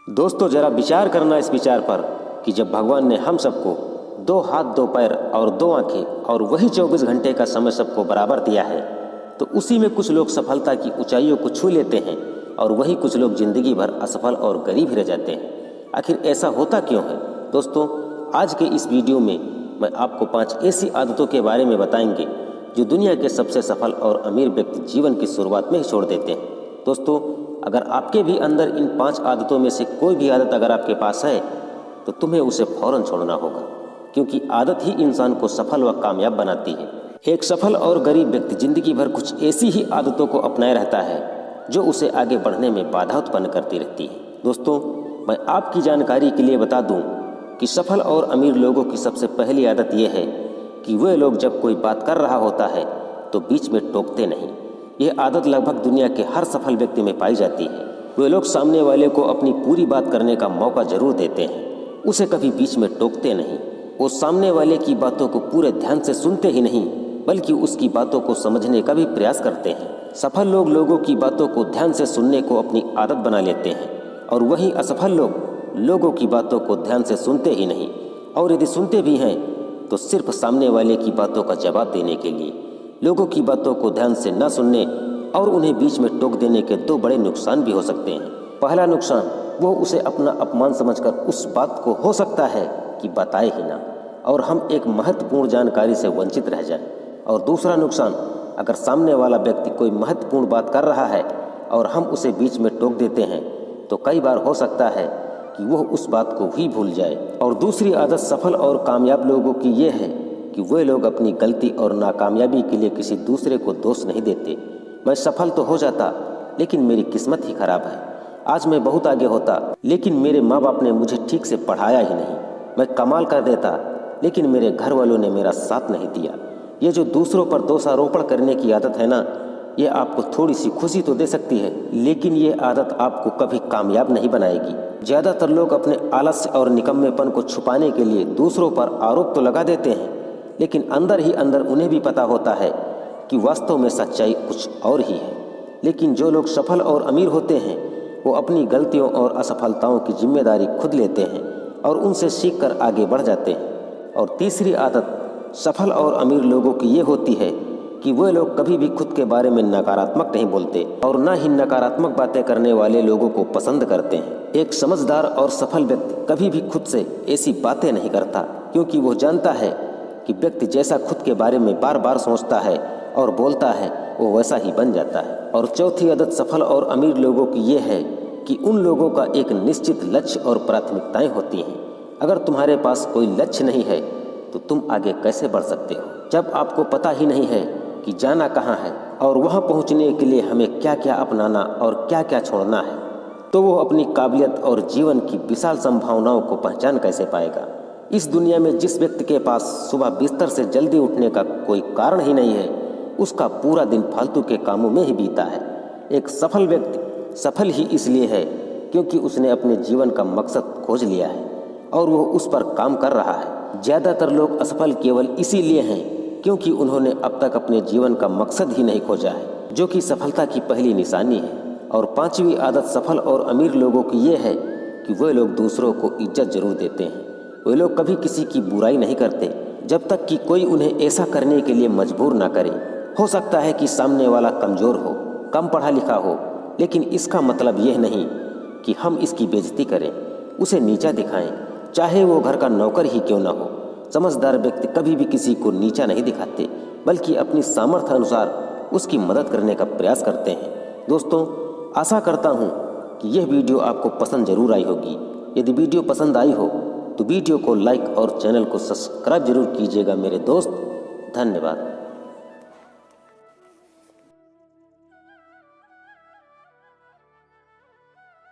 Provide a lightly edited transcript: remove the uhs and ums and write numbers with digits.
दोस्तों जरा विचार करना इस विचार पर कि जब भगवान ने हम सबको 2 हाथ 2 पैर और 2 आंखें और वही 24 घंटे का समय सबको बराबर दिया है, तो उसी में कुछ लोग सफलता की ऊंचाइयों को छू लेते हैं और वही कुछ लोग जिंदगी भर असफल और गरीब ही रह जाते हैं। आखिर ऐसा होता क्यों है? दोस्तों आज के इस वीडियो में मैं आपको 5 ऐसी आदतों के बारे में बताएंगे जो दुनिया के सबसे सफल और अमीर व्यक्ति जीवन की शुरुआत में ही छोड़ देते हैं। दोस्तों अगर आपके भी अंदर इन 5 आदतों में से कोई भी आदत अगर आपके पास है तो तुम्हें उसे फौरन छोड़ना होगा, क्योंकि आदत ही इंसान को सफल व कामयाब बनाती है। एक सफल और गरीब व्यक्ति जिंदगी भर कुछ ऐसी ही आदतों को अपनाए रहता है जो उसे आगे बढ़ने में बाधा उत्पन्न करती रहती है। दोस्तों मैं आपकी जानकारी के लिए बता दूं कि सफल और अमीर लोगों की सबसे पहली आदत यह है कि वे लोग जब कोई बात कर रहा होता है तो बीच में टोकते नहीं। यह आदत लगभग दुनिया के हर सफल व्यक्ति में पाई जाती है। वे लोग सामने वाले को अपनी पूरी बात करने का मौका जरूर देते हैं, उसे कभी बीच में टोकते नहीं। वो सामने वाले की बातों को पूरे ध्यान से सुनते ही नहीं बल्कि उसकी बातों को समझने का भी प्रयास करते हैं। सफल लोग लोगों की बातों को ध्यान से सुनने को अपनी आदत बना लेते हैं और वहीं असफल लोग लोगों की बातों को ध्यान से सुनते ही नहीं, और यदि सुनते भी हैं तो सिर्फ सामने वाले की बातों का जवाब देने के लिए। लोगों की बातों को ध्यान से न सुनने और उन्हें बीच में टोक देने के 2 बड़े नुकसान भी हो सकते हैं। पहला नुकसान, वो उसे अपना अपमान समझकर उस बात को हो सकता है कि बताए ही ना और हम एक महत्वपूर्ण जानकारी से वंचित रह जाएं। और दूसरा नुकसान, अगर सामने वाला व्यक्ति कोई महत्वपूर्ण बात कर रहा है और हम उसे बीच में टोक देते हैं तो कई बार हो सकता है कि वह उस बात को भी भूल जाए। और दूसरी आदत सफल और कामयाब लोगों की ये है कि वे लोग अपनी गलती और नाकामयाबी के लिए किसी दूसरे को दोष नहीं देते। मैं सफल तो हो जाता लेकिन मेरी किस्मत ही खराब है। आज मैं बहुत आगे होता लेकिन मेरे माँ बाप ने मुझे ठीक से पढ़ाया ही नहीं। मैं कमाल कर देता लेकिन मेरे घर वालों ने मेरा साथ नहीं दिया। ये जो दूसरों पर दोषारोपण करने की आदत है ना, ये आपको थोड़ी सी खुशी तो दे सकती है लेकिन ये आदत आपको कभी कामयाब नहीं बनाएगी। ज़्यादातर लोग अपने आलस्य और निकम्मेपन को छुपाने के लिए दूसरों पर आरोप तो लगा देते हैं, लेकिन अंदर ही अंदर उन्हें भी पता होता है कि वास्तव में सच्चाई कुछ और ही है। लेकिन जो लोग सफल और अमीर होते हैं वो अपनी गलतियों और असफलताओं की जिम्मेदारी खुद लेते हैं और उनसे सीखकर आगे बढ़ जाते हैं। और तीसरी आदत सफल और अमीर लोगों की ये होती है कि वे लोग कभी भी खुद के बारे में नकारात्मक नहीं बोलते और ना ही नकारात्मक बातें करने वाले लोगों को पसंद करते हैं। एक समझदार और सफल व्यक्ति कभी भी खुद से ऐसी बातें नहीं करता, क्योंकि वो जानता है कि व्यक्ति जैसा खुद के बारे में बार बार सोचता है और बोलता है वो वैसा ही बन जाता है। और चौथी आदत सफल और अमीर लोगों की ये है कि उन लोगों का एक निश्चित लक्ष्य और प्राथमिकताएं होती हैं। अगर तुम्हारे पास कोई लक्ष्य नहीं है तो तुम आगे कैसे बढ़ सकते हो? जब आपको पता ही नहीं है कि जाना कहाँ है और वहाँ पहुँचने के लिए हमें क्या क्या अपनाना और क्या क्या छोड़ना है, तो वो अपनी काबिलियत और जीवन की विशाल संभावनाओं को पहचान कैसे पाएगा? इस दुनिया में जिस व्यक्ति के पास सुबह बिस्तर से जल्दी उठने का कोई कारण ही नहीं है, उसका पूरा दिन फालतू के कामों में ही बीता है। एक सफल व्यक्ति सफल ही इसलिए है क्योंकि उसने अपने जीवन का मकसद खोज लिया है और वो उस पर काम कर रहा है। ज़्यादातर लोग असफल केवल इसीलिए हैं क्योंकि उन्होंने अब तक अपने जीवन का मकसद ही नहीं खोजा है, जो कि सफलता की पहली निशानी है। और 5वीं आदत सफल और अमीर लोगों की ये है कि वे लोग दूसरों को इज्जत जरूर देते हैं। वे लोग कभी किसी की बुराई नहीं करते जब तक कि कोई उन्हें ऐसा करने के लिए मजबूर ना करे। हो सकता है कि सामने वाला कमज़ोर हो, कम पढ़ा लिखा हो, लेकिन इसका मतलब यह नहीं कि हम इसकी बेइज्जती करें, उसे नीचा दिखाएं, चाहे वो घर का नौकर ही क्यों ना हो। समझदार व्यक्ति कभी भी किसी को नीचा नहीं दिखाते बल्कि अपनी सामर्थ्य अनुसार उसकी मदद करने का प्रयास करते हैं। दोस्तों आशा करता हूँ कि यह वीडियो आपको पसंद जरूर आई होगी। यदि वीडियो पसंद आई हो तो वीडियो को लाइक और चैनल को सब्सक्राइब जरूर कीजिएगा मेरे दोस्त। धन्यवाद।